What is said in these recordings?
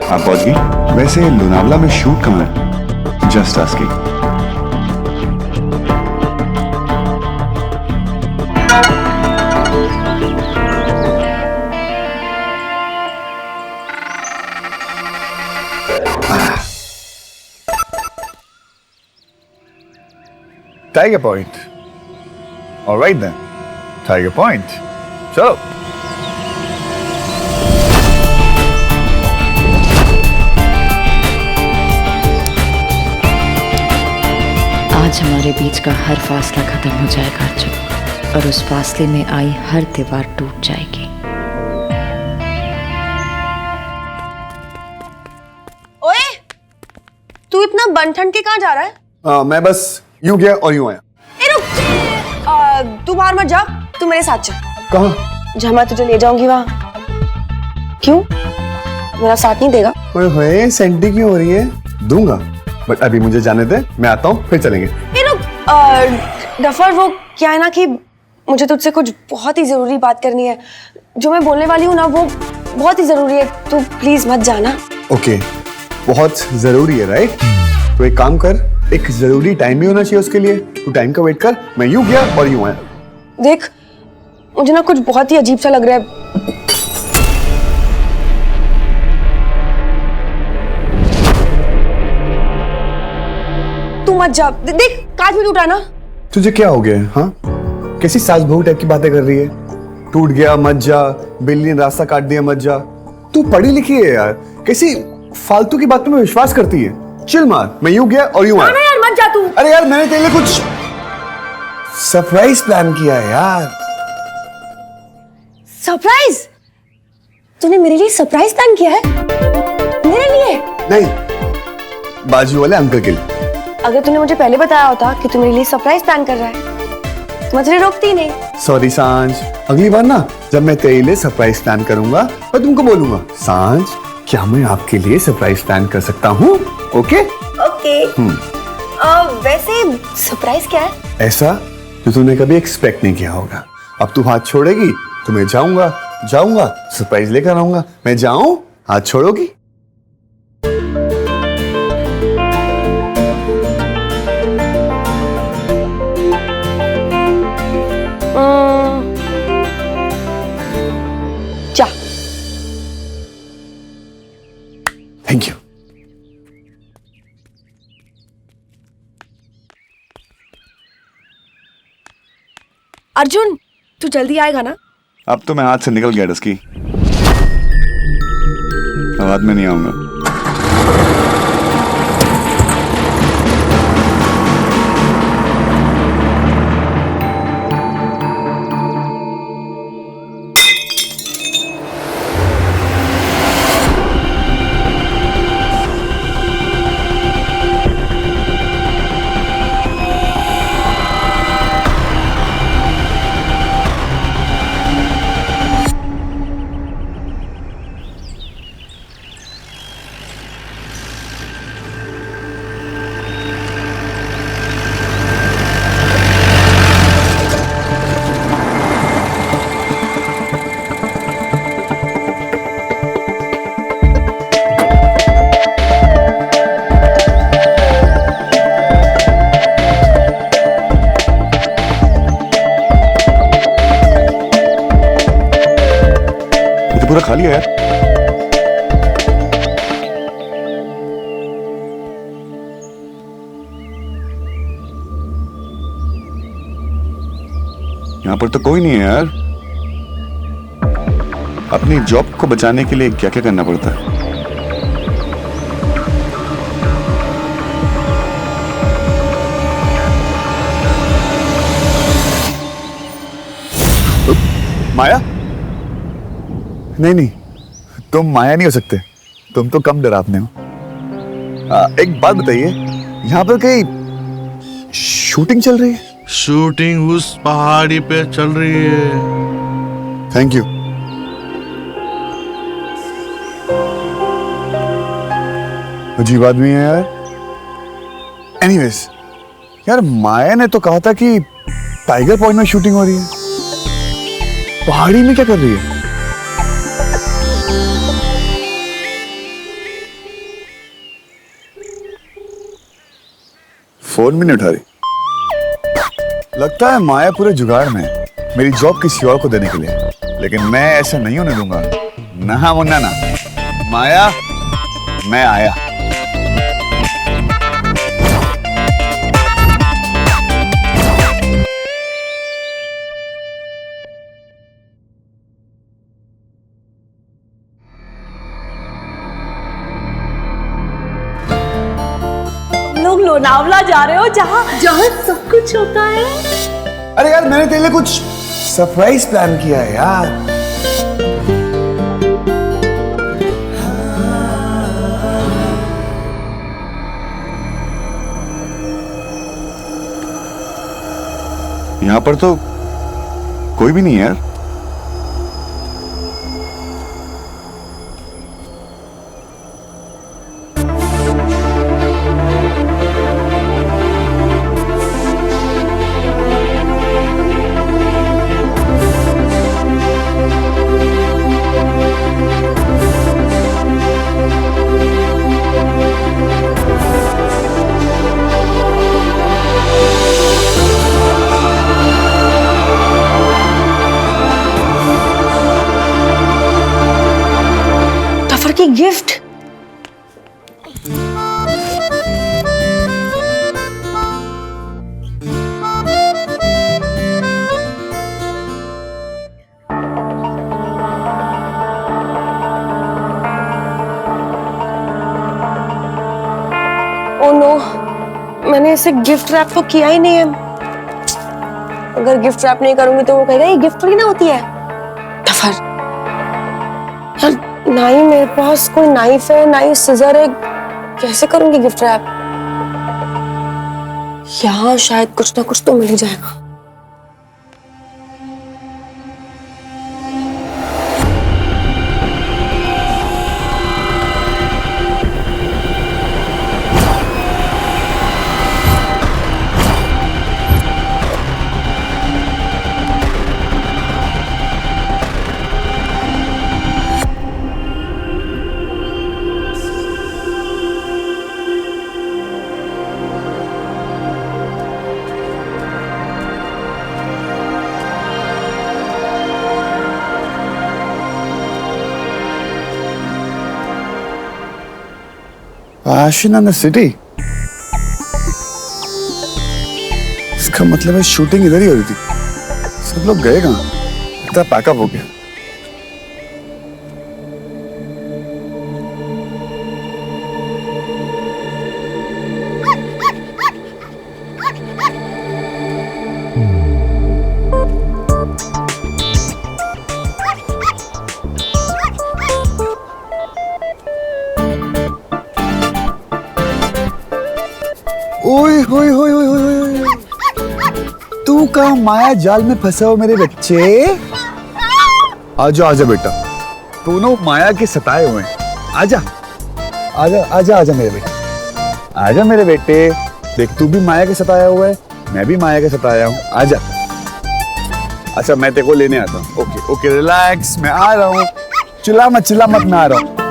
आप पहुंच गई? वैसे लोनावला में शूट कहाँ है? Just asking. Tiger Point. All right then. Tiger Point. चलो। आज हमारे बीच का हर फासला खत्म हो जाएगा अर्जुन, और उस फासले में आई हर दीवार टूट जाएगी। ओए, तू इतना बन-ठन के कहाँ जा रहा है? मैं बस यूं गया और यूं आया। तू बाहर मत जा, तू मेरे साथ चल। कहाँ? जहाँ मैं तुझे ले जाऊंगी वहाँ। क्यों? मेरा साथ नहीं देगा? ओए सेंटी क्यों हो रही है? दूंगा, बट अभी मुझे जाने दे, मैं आता हूँ फिर चलेंगे। डफर, वो क्या है ना कि मुझे तुझसे कुछ बहुत ही जरूरी बात करनी है। जो मैं बोलने वाली हूँ ना वो बहुत ही जरूरी है, तू प्लीज मत जाना। ओके, बहुत जरूरी है राइट? तो एक काम कर, एक जरूरी टाइम भी होना चाहिए उसके लिए। तू टाइम का वेट कर, मैं यूं गया और यूं आया। देख, मुझे ना कुछ बहुत ही अजीब सा लग रहा है। तू मत जा। देख, कांच भी टूटा ना। तुझे क्या हो गया है? हाँ, कैसी सास बहू टाइप की बातें कर रही है? टूट गया मत जा, बिल्ली ने रास्ता काट दिया मत जा। तू पढ़ी लिखी है यार, कैसी फालतू की बातों में विश्वास करती है? चिल मार, मैं यूं गया और यूं आया। ना यार, मत जा तू। अरे यार, मैंने तेरे लिए कुछ सरप्राइज प्लान किया है यार। सरप्राइज? तूने मेरे लिए सरप्राइज प्लान किया है? मेरे लिए? नहीं, बाजू वाले अंकल के लिए। अगर तूने मुझे पहले बताया होता कि तू मेरे लिए सरप्राइज प्लान कर रहा है तो मैं तुझे रोकती नहीं। सॉरी सांझ, अगली बार ना जब मैं तेरे लिए सरप्राइज प्लान करूंगा मैं तुमको बोलूंगा, सांझ क्या मैं आपके लिए सरप्राइज प्लान कर सकता हूँ? Okay okay. वैसे सरप्राइज क्या है? ऐसा जो तूने कभी एक्सपेक्ट नहीं किया होगा। अब तू हाथ छोड़ेगी तो मैं जाऊंगा सरप्राइज लेकर आऊंगा। मैं जाऊं, हाथ छोड़ोगी? जा। Thank you. अर्जुन, तू जल्दी आएगा ना? अब तो मैं हाथ से निकल गया डस्की, अब हाथ में नहीं आऊंगा। पूरा खाली है यार। यहां पर तो कोई नहीं है यार। अपनी जॉब को बचाने के लिए क्या क्या करना पड़ता है। माया? नहीं, तुम माया नहीं हो सकते, तुम तो कम डरावने हो। एक बात बताइए, यहाँ पर कहीं शूटिंग चल रही है? शूटिंग उस पहाड़ी पे चल रही है। Thank you. अजीब आदमी है यार। एनीवेज, यार माया ने तो कहा था कि टाइगर पॉइंट में शूटिंग हो रही है। पहाड़ी में क्या कर रही है? फोन भी नहीं उठा रही। लगता है माया पूरे जुगाड़ में है, मेरी जॉब किसी और को देने के लिए। लेकिन मैं ऐसा नहीं होने दूंगा। ना मुन्ना ना। माया, मैं आया। लोग लोनावला जा रहे हो, जहाँ जहाँ सब कुछ होता है। अरे यार, मैंने तेरे लिए कुछ सरप्राइज प्लान किया है यार। यहाँ पर तो कोई भी नहीं है यार। डफर की गिफ्ट। ओ नो, मैंने इसे गिफ्ट रैप तो किया ही नहीं है। अगर गिफ्ट रैप नहीं करूंगी तो वो कहेगा ये गिफ्ट थोड़ी ना होती है। डफर यार, ना ही मेरे पास कोई नाइफ है ना ही सिजर है, कैसे करूंगी गिफ्ट रैप? यहाँ शायद कुछ ना कुछ तो मिल ही जाएगा। Passion in the city। इसका मतलब है शूटिंग इधर ही हो रही थी। सब लोग गए कहाँ? इतना पैकअप हो गया। ओए होए होए होए होए होए। तू कहाँ माया जाल में फंसा हो मेरे बच्चे? आजा आजा बेटा, दोनों माया के सताए हुए हैं। आजा आजा आजा आजा मेरे बेटे, आजा मेरे बेटे। देख, तू भी माया के सताया हुआ है, मैं भी माया के सताया हूँ। आजा। अच्छा, मैं तेरे को लेने आता हूँ। ओके ओके, रिलैक्स, मैं आ रहा हूँ। चिल्ला मत मैं आ रहा हूँ।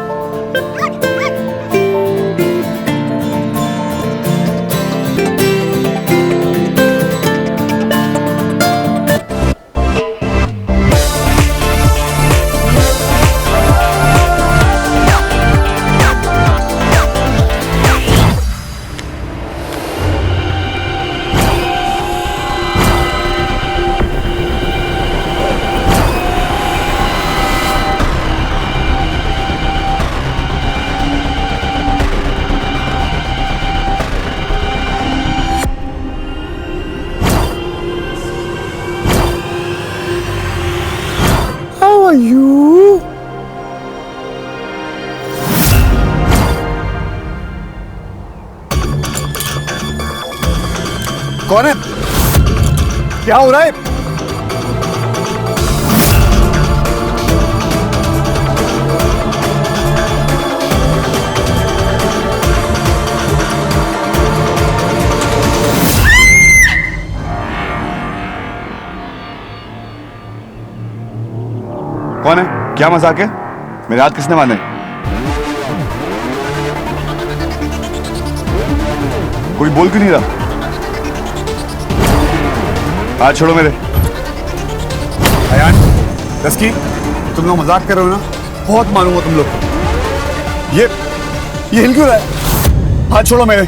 You? कौन है? क्या हो रहा है? कौन है? क्या मजाक है? मेरे हाथ किसने बांधे? कोई बोल क्यों नहीं रहा? हाथ छोड़ो मेरे। अयान, रस्की, तुम लोग मजाक कर रहे हो ना? बहुत मारूंगा तुम लोग। ये हिल क्यों रहा है? हाथ छोड़ो मेरे।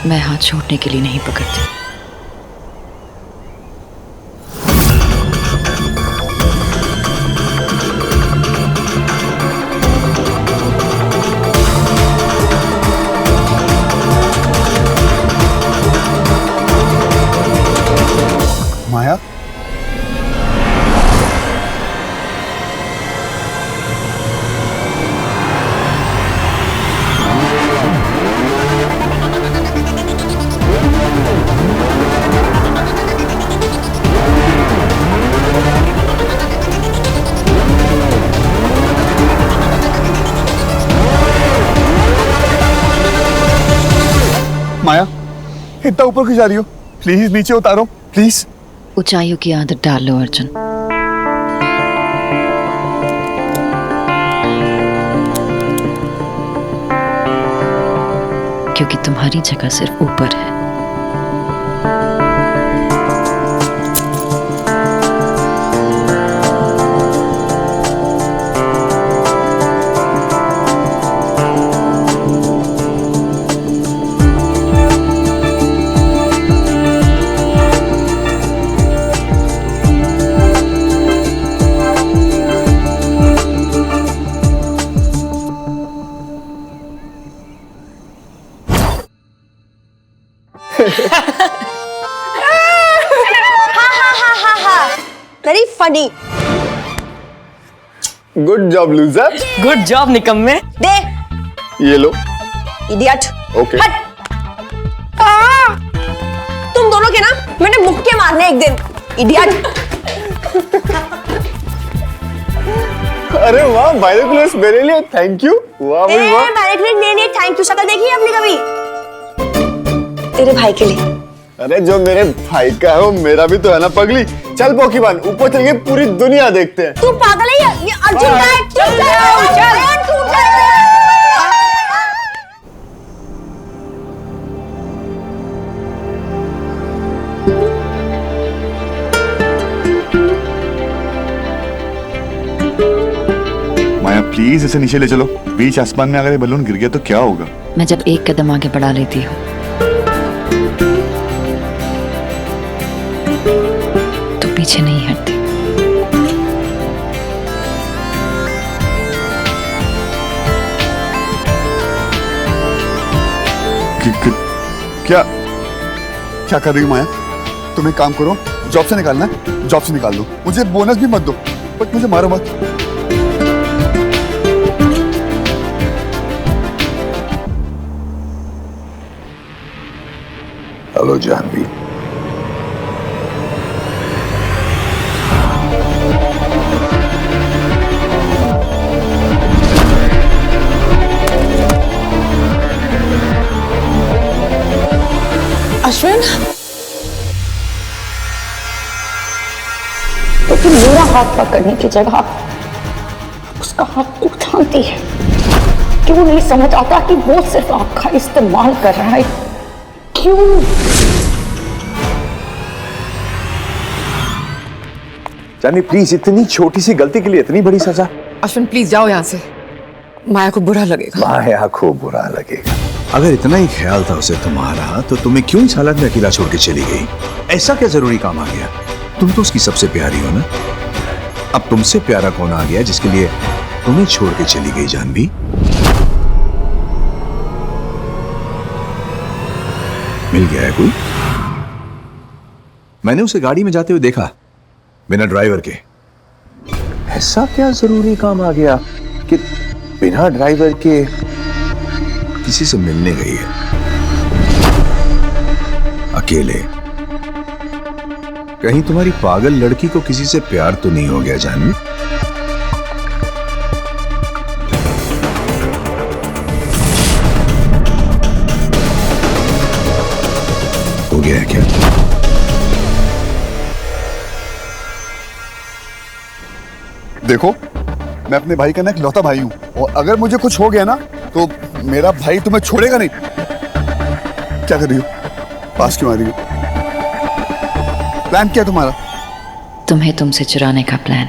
मैं हाथ छोड़ने के लिए नहीं पकड़ती। माया, माया, इतना ऊपर क्यों जा रही हो? प्लीज नीचे उतारो, प्लीज। ऊंचाइयों की आदत डाल लो अर्जुन। क्योंकि तुम्हारी जगह सिर्फ ऊपर है। Very funny. Good job loser. Good job निकम्मे। दे ये लो। इडियट। ओके। हट। तुम दोनों के ना मैंने मुक्के मारने एक दिन। इडियट। अरे वाह, बाइनोकुलर्स मेरे लिए, थैंक यू। वाह भाई वाह। बाइनोकुलर मेरे लिए थैंक यू। शक्ल देखी है अपनी कभी? तेरे भाई के लिए। अरे जो मेरे भाई का है वो मेरा भी तो है ना पगली। चल पोकीबान, ऊपर चल के पूरी दुनिया देखते हैं। तू पागल है? ये अर्जुन का है। चल चल तू चल। माया प्लीज इसे नीचे ले चलो। बीच आसमान में अगर ये बलून गिर गया तो क्या होगा? मैं जब एक कदम आगे बढ़ा लेती हूँ तो पीछे नहीं हटती। क्या क्या कर रही हो माया? तुम एक काम करो, जॉब से निकालना है, जॉब से निकाल दो। मुझे बोनस भी मत दो, बट मुझे मारो मत। हेलो जानवी। अश्विन, तो फिर मेरा हाथ पकड़ने की जगह उसका हाथ क्यों थामती है? क्यों नहीं समझ आता कि वो सिर्फ आपका इस्तेमाल कर रहा है? क्यों? जानी प्लीज, इतनी छोटी सी गलती के लिए इतनी बड़ी सजा? अश्विन प्लीज जाओ यहाँ से। माया को बुरा लगेगा। माया को बुरा लगेगा? अगर इतना ही ख्याल था उसे तुम्हारा, तो तुम्हें क्यों इस हालत में अकेला छोड़ के चली गई? ऐसा क्या जरूरी काम आ गया? तुम तो उसकी सबसे प्यारी हो ना। अब तुमसे प्यारा कौन आ गया जिसके लिए तुम्हें छोड़ के चली गई जानवी? मिल गया है कोई? मैंने उसे गाड़ी में जाते हुए देखा, बिना ड्राइवर के। ऐसा क्या जरूरी काम आ गया कि बिना ड्राइवर के किसी से मिलने गई है, अकेले। कहीं तुम्हारी पागल लड़की को किसी से प्यार तो नहीं हो गया जानवी? हो गया है क्या? देखो, मैं अपने भाई का ना इकलौता भाई हूँ, और अगर मुझे कुछ हो गया ना तो मेरा भाई तुम्हें छोड़ेगा नहीं। क्या कर रही हो? पास क्यों आ रही हो? प्लान क्या है तुम्हारा? तुम्हें तुमसे चुराने का plan.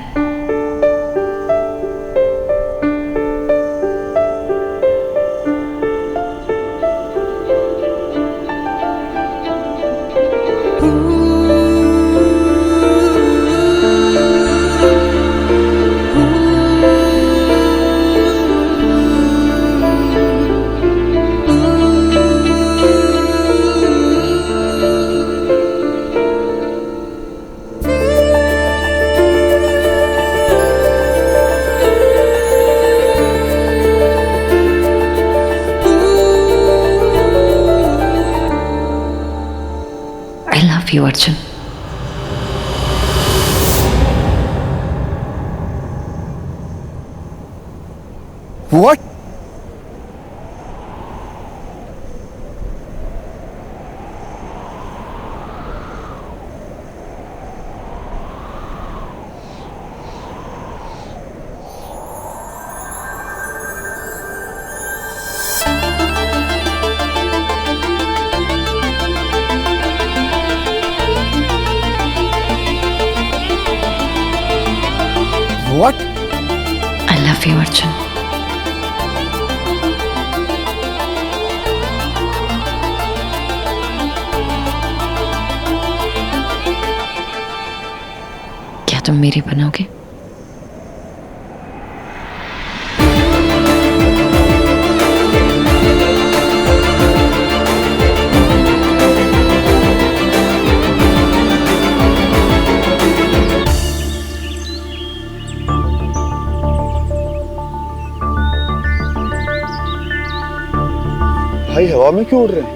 I love you, Arjun. What? What? I love you, Arjun. क्या तुम मेरी बनोगे? भाई हवा में क्यों उड़ रहे हैं?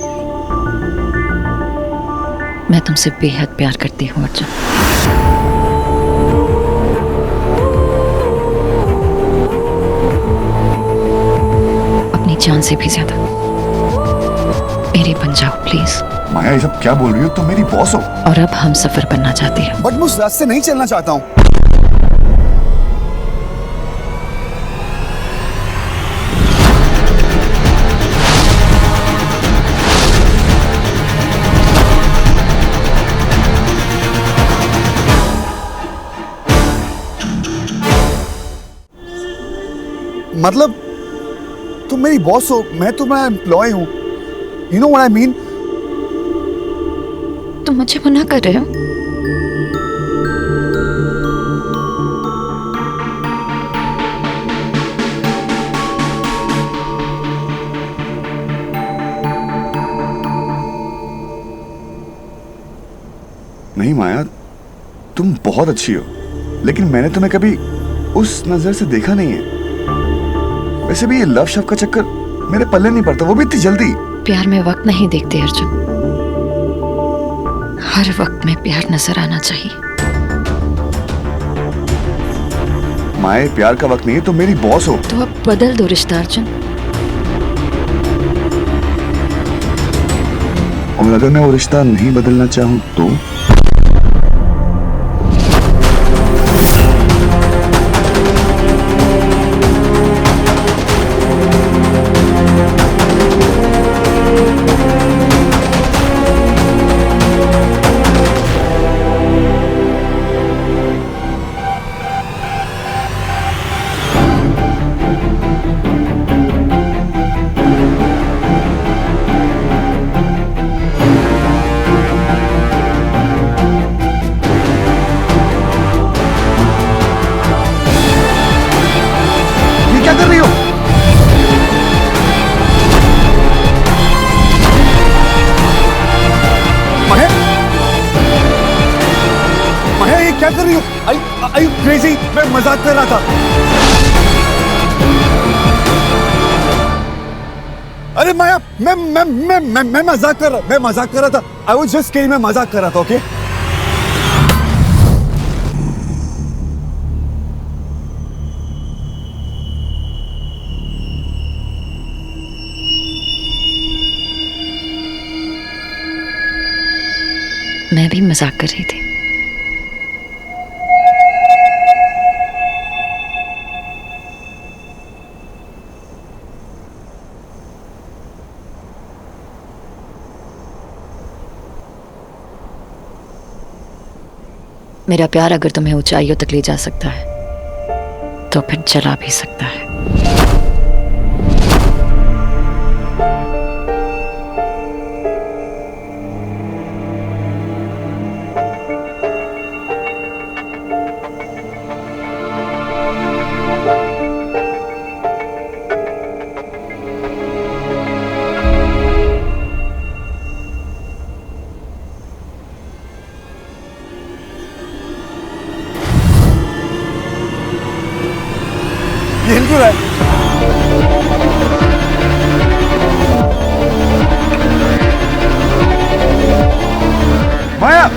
मैं तुमसे बेहद प्यार करती हूँ, अर्जुन। अपनी जान से भी ज्यादा मेरे बन जाओ प्लीज। माया, ये सब क्या बोल रही हो? तुम मेरी बॉस हो। और अब हम सफर बनना चाहते हैं। बट मैं उस रास्ते नहीं चलना चाहता हूँ। मतलब तुम मेरी बॉस हो, मैं तुम्हारा एम्प्लॉय हूं। You know what I mean? तुम मुझे मना कर रहे हो? नहीं माया, तुम बहुत अच्छी हो, लेकिन मैंने तुम्हें कभी उस नजर से देखा नहीं है। वैसे भी ये लव शव का चक्कर मेरे पल्ले नहीं पड़ता, वो भी इतनी जल्दी। प्यार में वक्त नहीं देखते अर्जुन, हर वक्त में प्यार नजर आना चाहिए। माए, प्यार का वक्त नहीं है, तुम मेरी बॉस हो। तो अब बदल दो रिश्ता अर्जुन। और अगर मैं वो रिश्ता नहीं बदलना चाहूं तो? क्या कर रही हो? माया, माया ये क्या कर रही हो? Are you crazy? मैं मजाक कर रहा था। अरे माया, मैं मजाक कर रहा था। I was just kidding, मैं मजाक कर रहा था, ओके? मैं भी मजाक कर रही थी। मेरा प्यार अगर तुम्हें ऊंचाइयों तक ले जा सकता है तो फिर जला भी सकता है। ये हिल क्यों रहा है? माया,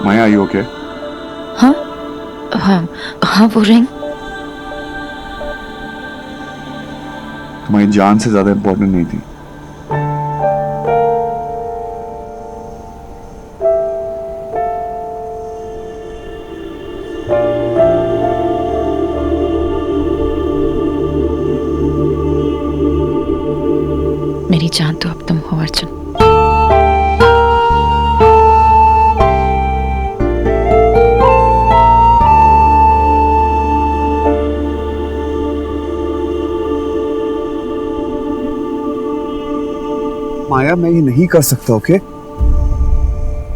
माया, यू ओके? हाँ हाँ हाँ, वो रिंग तुम्हारी जान से ज्यादा इंपॉर्टेंट नहीं थी। मेरी जान तो अब तुम हो अर्जुन। माया, मैं ये नहीं कर सकता, ओके?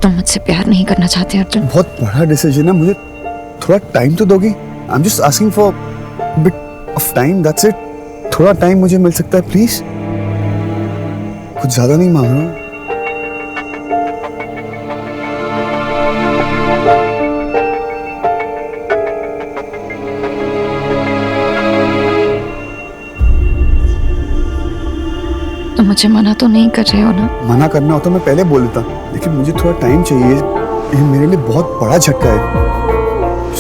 तुम मुझसे प्यार नहीं करना चाहते अर्जुन? बहुत बड़ा डिसीजन है, मुझे थोड़ा टाइम तो दोगी? I am just asking for bit of time, that's it. थोड़ा टाइम मुझे मिल सकता है प्लीज? कुछ ज्यादा नहीं मांग रहा हूं। तुम मुझे मना तो नहीं कर रहे हो ना? मना करना हो तो मैं पहले बोल देता, लेकिन मुझे थोड़ा टाइम चाहिए। ये मेरे लिए बहुत बड़ा झटका है,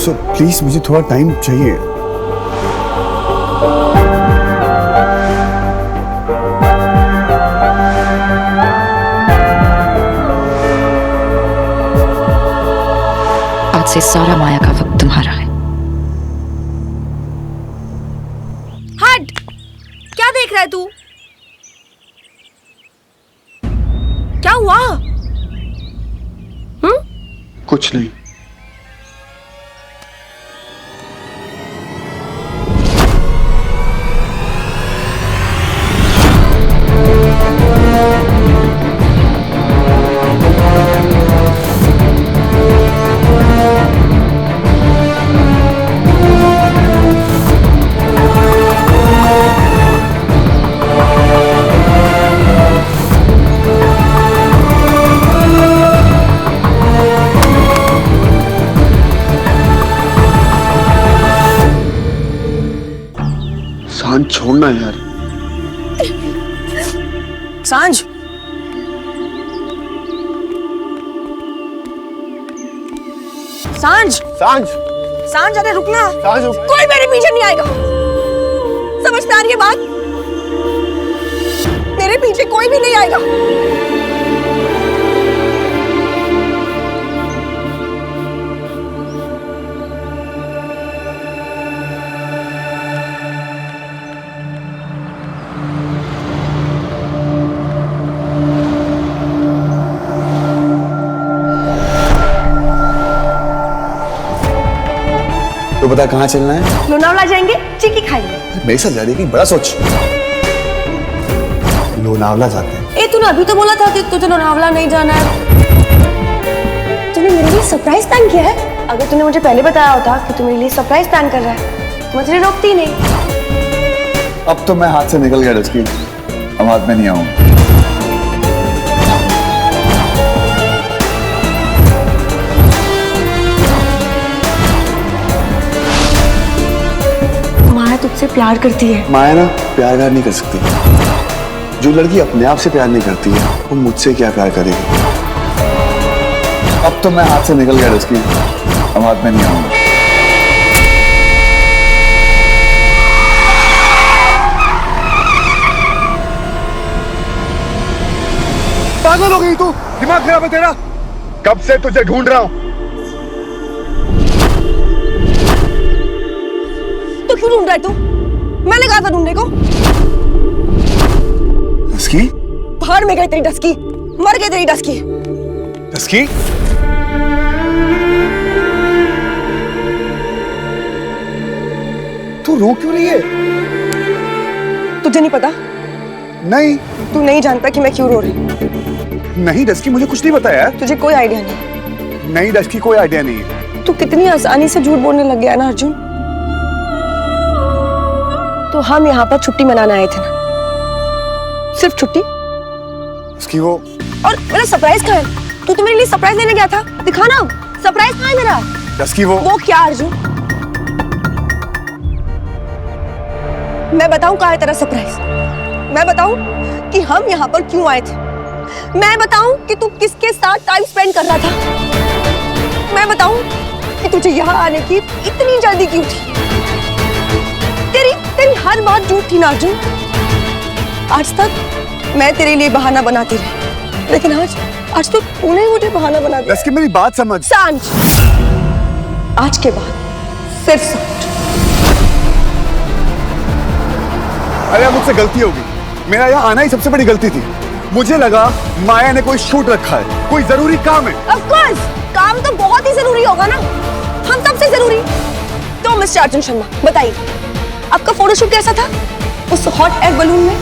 सो प्लीज मुझे थोड़ा टाइम चाहिए। आज से सारा माया का वक्त तुम्हारा है। हट! क्या देख रहा है तू? क्या हुआ? कुछ नहीं। सांझ छोड़ना यार। सांझ, सांझ, सांझ, सांझ, अरे रुकना। सांझ, कोई मेरे पीछे नहीं आएगा, समझ में आ रही है बात? मेरे पीछे कोई भी नहीं आएगा। तो बता कहाँ चलना है? लोनावला जाएंगे, चिक्की खाएंगे। मेरे साथ जा रही है कहीं बड़ा सोच। लोनावला जाते हैं। ए तूने अभी तो बोला था कि तुझे लोनावला नहीं जाना है। तूने मेरे लिए सरप्राइज प्लान किया है। अगर तूने मुझे पहले बताया होता कि तू मेरे लिए सरप्राइज प्लान कर रहा है तो मैं तुझे रोकती ही नहीं। अब तो मैं हाथ से निकल गया रस्की, अब हाथ में नहीं आऊंगा। माया तुझसे प्यार करती है। माया ना प्यार नहीं कर सकती। जो लड़की अपने आप से प्यार नहीं करती है वो मुझसे क्या प्यार करेगी। अब तो मैं हाथ से निकल गया रस्की, अब हाथ में नहीं आऊंगा। पागल हो गई तू? दिमाग खराब है तेरा? कब से तुझे ढूंढ रहा हूं। तो क्यों ढूंढ रहा है तू? मैंने कहा था ढूंढने को। डस्की? बाहर में गई तेरी डस्की, मर गई तेरी डस्की। डस्की? तू रो क्यों रही है? तुझे नहीं पता? नहीं तू नहीं जानता कि मैं क्यों रो रही हूँ। नहीं डस्की, मुझे कुछ नहीं बताया यार। तुझे कोई आइडिया नहीं? नहीं डस्की, कोई आइडिया नहीं है। तू कितनी आसानी से झूठ बोलने लग गया ना अर्जुन। तो हम यहाँ पर छुट्टी मनाने आए थे ना, सिर्फ छुट्टी। डस्की वो और मेरा सरप्राइज कहाँ है? तू तो मेरे लिए सरप्राइज लेने गया था, दिखा ना सरप्राइज कहाँ है मेरा? डस्की वो क्या अर्जुन? मैं बताऊं कहाँ है तेरा सरप्राइज? मैं बताऊं कि हम यहाँ पर क्यों आए थे? मैं बताऊं कि तू किसके साथ टाइम स्पेंड कर रहा था? मैं बताऊं कि तुझे यहाँ आने की इतनी जल्दी क्यों थी? तेरी हर बात झूठ थी ना अर्जुन। आज तक मैं तेरे लिए बहाना बनाती रही, लेकिन आज तो तूने ही मुझे बहाना बना दिया। डस्की मेरी बात समझ। सांझ, आज के बाद सिर्फ सांझ। अरे मुझसे गलती होगी, मेरा यहाँ आना ही सबसे बड़ी गलती थी। मुझे लगा माया ने कोई शूट रखा है, कोई जरूरी काम है। Of course, काम तो बहुत ही जरूरी होगा ना, हम सबसे जरूरी। तो मिस्टर अर्जुन शर्मा बताइए, आपका फोटोशूट कैसा था उस हॉट एयर बलून में?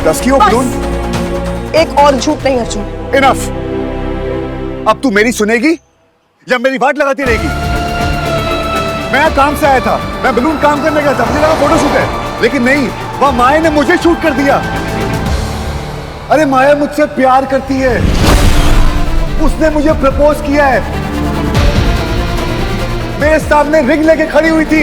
डस्की वो बलून। एक और झूठ नहीं अर्जुन। इनफ। अब तू मेरी सुनेगी या मेरी बात लगाती रहेगी? मैं काम से आया था, मैं बलून काम करने गया था, मुझे लगा फोटोशूट है, लेकिन नहीं, वह माया ने मुझे शूट कर दिया। अरे माया मुझसे प्यार करती है, उसने मुझे प्रपोज किया है, मेरे सामने रिंग लेके खड़ी हुई थी।